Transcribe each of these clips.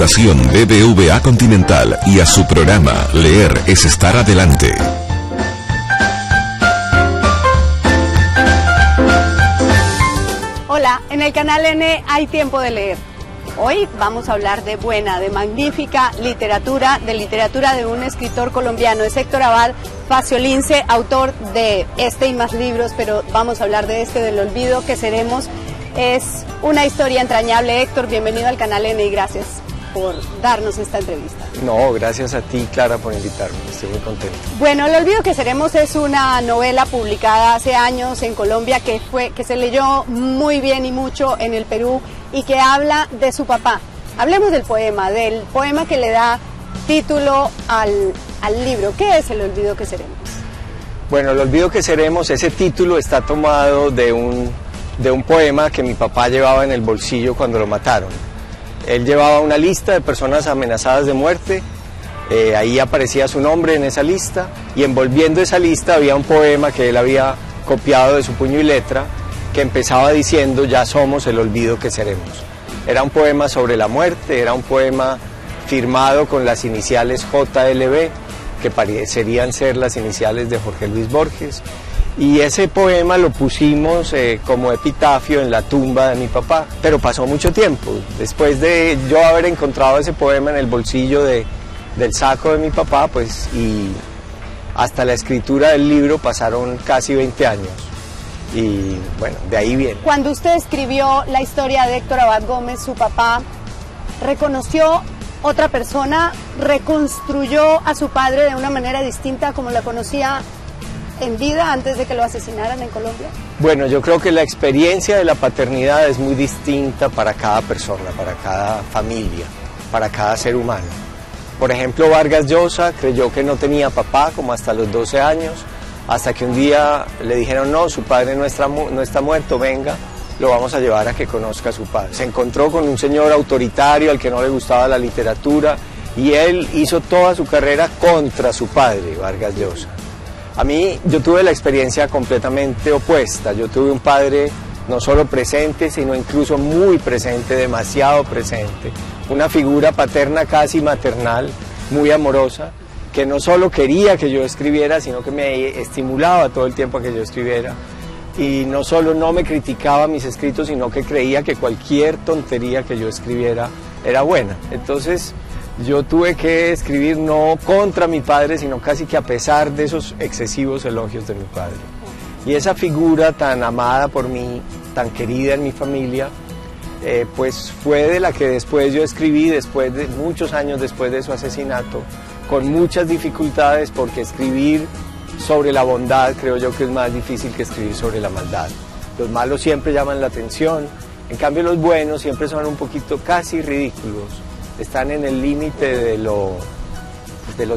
Fundación BBVA Continental y a su programa Leer es estar adelante. Hola, en el canal N hay tiempo de leer. Hoy vamos a hablar de buena, de magnífica literatura, de un escritor colombiano, es Héctor Abad Faciolince, autor de este y más libros, pero vamos a hablar de este, del olvido que seremos. Es una historia entrañable. Héctor, bienvenido al canal N y gracias por darnos esta entrevista. No, gracias a ti, Clara, por invitarme, estoy muy contento. Bueno, El olvido que seremos es una novela publicada hace años en Colombia que se leyó muy bien y mucho en el Perú y que habla de su papá. Hablemos del poema que le da título al libro. ¿Qué es El olvido que seremos? Bueno, El olvido que seremos, ese título está tomado de un poema que mi papá llevaba en el bolsillo cuando lo mataron. Él llevaba una lista de personas amenazadas de muerte, ahí aparecía su nombre en esa lista y envolviendo esa lista había un poema que él había copiado de su puño y letra que empezaba diciendo: ya somos el olvido que seremos. Era un poema sobre la muerte, era un poema firmado con las iniciales JLB, que parecerían ser las iniciales de Jorge Luis Borges. Y ese poema lo pusimos como epitafio en la tumba de mi papá, pero pasó mucho tiempo. Después de yo haber encontrado ese poema en el bolsillo del saco de mi papá, pues, y hasta la escritura del libro pasaron casi 20 años. Y bueno, de ahí viene. Cuando usted escribió la historia de Héctor Abad Gómez, su papá, ¿reconoció otra persona? ¿Reconstruyó a su padre de una manera distinta como la conocía en vida antes de que lo asesinaran en Colombia? Bueno, yo creo que la experiencia de la paternidad es muy distinta para cada persona, para cada familia, para cada ser humano. Por ejemplo, Vargas Llosa creyó que no tenía papá como hasta los 12 años, hasta que un día le dijeron: no, su padre no está muerto, venga, lo vamos a llevar a que conozca a su padre. Se encontró con un señor autoritario al que no le gustaba la literatura y él hizo toda su carrera contra su padre, Vargas Llosa. A mí, yo tuve la experiencia completamente opuesta. Yo tuve un padre no solo presente, sino incluso muy presente, demasiado presente. Una figura paterna casi maternal, muy amorosa, que no solo quería que yo escribiera, sino que me estimulaba todo el tiempo a que yo escribiera. Y no solo no me criticaba mis escritos, sino que creía que cualquier tontería que yo escribiera era buena. Entonces, yo tuve que escribir no contra mi padre, sino casi que a pesar de esos excesivos elogios de mi padre. Y esa figura tan amada por mí, tan querida en mi familia, pues fue de la que después yo escribí, muchos años después de su asesinato, con muchas dificultades, porque escribir sobre la bondad creo yo que es más difícil que escribir sobre la maldad. Los malos siempre llaman la atención, en cambio los buenos siempre son un poquito casi ridículos. Están en el límite de lo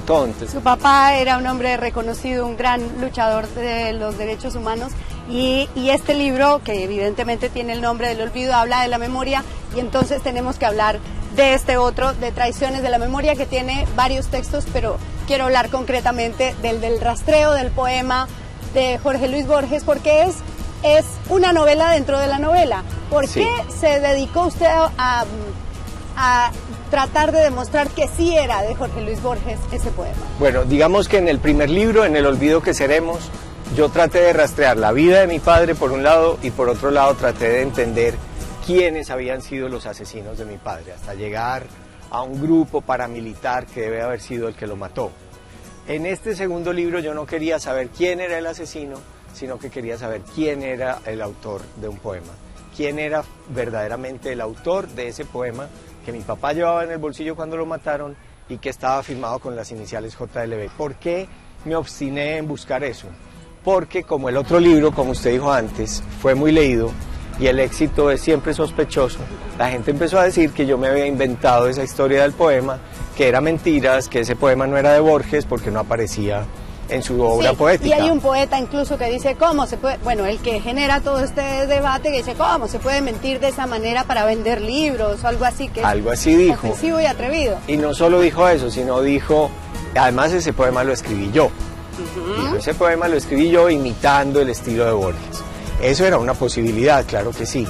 tonto. Su papá era un hombre reconocido, un gran luchador de los derechos humanos y este libro, que evidentemente tiene el nombre del olvido, habla de la memoria y entonces tenemos que hablar de este otro, de Traiciones de la Memoria, que tiene varios textos, pero quiero hablar concretamente del rastreo del poema de Jorge Luis Borges, porque es una novela dentro de la novela. ¿Por qué se dedicó usted a tratar de demostrar que sí era de Jorge Luis Borges ese poema? Bueno, digamos que en el primer libro, en El olvido que seremos, yo traté de rastrear la vida de mi padre por un lado y por otro lado traté de entender quiénes habían sido los asesinos de mi padre, hasta llegar a un grupo paramilitar que debe haber sido el que lo mató. En este segundo libro yo no quería saber quién era el asesino, sino que quería saber quién era el autor de un poema, quién era verdaderamente el autor de ese poema que mi papá llevaba en el bolsillo cuando lo mataron y que estaba firmado con las iniciales JLB. ¿Por qué me obstiné en buscar eso? Porque como el otro libro, como usted dijo antes, fue muy leído y el éxito es siempre sospechoso, la gente empezó a decir que yo me había inventado esa historia del poema, que era mentiras, que ese poema no era de Borges porque no aparecía en su obra poética. Y hay un poeta incluso que dice cómo se puede, bueno, el que genera todo este debate, que dice cómo se puede mentir de esa manera para vender libros o algo así, que algo así dijo. Ofensivo y atrevido. Y no solo dijo eso, sino dijo, además ese poema lo escribí yo. Dijo, ese poema lo escribí yo imitando el estilo de Borges. Eso era una posibilidad, claro que sí.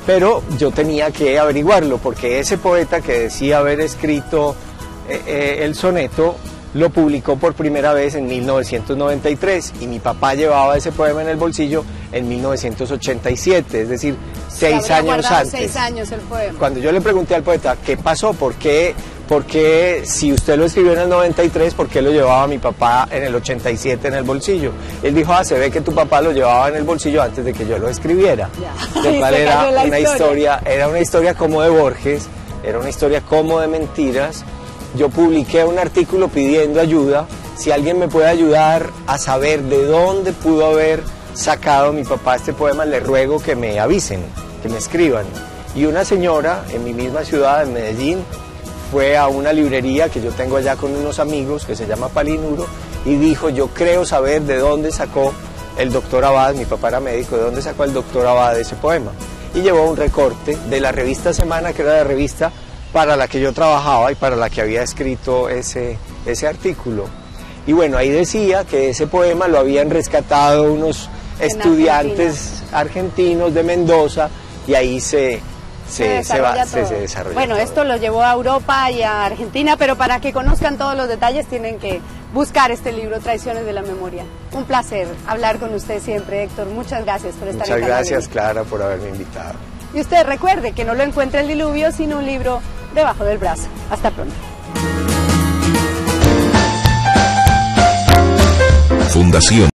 pero yo tenía que averiguarlo, porque ese poeta que decía haber escrito el soneto, lo publicó por primera vez en 1993 y mi papá llevaba ese poema en el bolsillo en 1987, es decir, 6 años antes. 6 años el poema. Cuando yo le pregunté al poeta, ¿qué pasó? ¿Por qué si usted lo escribió en el 93, por qué lo llevaba mi papá en el 87 en el bolsillo? Él dijo, se ve que tu papá lo llevaba en el bolsillo antes de que yo lo escribiera. Lo cual era una historia como de Borges, era una historia como de mentiras. Yo publiqué un artículo pidiendo ayuda, si alguien me puede ayudar a saber de dónde pudo haber sacado mi papá este poema, le ruego que me avisen, que me escriban. Y una señora en mi misma ciudad, en Medellín, fue a una librería que yo tengo allá con unos amigos que se llama Palinuro y dijo, yo creo saber de dónde sacó el doctor Abad, mi papá era médico, de dónde sacó el doctor Abad ese poema. Y llevó un recorte de la revista Semana, que era la revista para la que yo trabajaba y para la que había escrito ese artículo. Y bueno, ahí decía que ese poema lo habían rescatado unos estudiantes argentinos de Mendoza y ahí se desarrolla. Bueno, todo esto lo llevó a Europa y a Argentina, pero para que conozcan todos los detalles tienen que buscar este libro, Traiciones de la Memoria. Un placer hablar con usted siempre, Héctor. Muchas gracias por estar aquí. Muchas gracias, Clara, por haberme invitado. Y usted recuerde que no lo encuentra el diluvio, sino un libro debajo del brazo. Hasta pronto. Fundación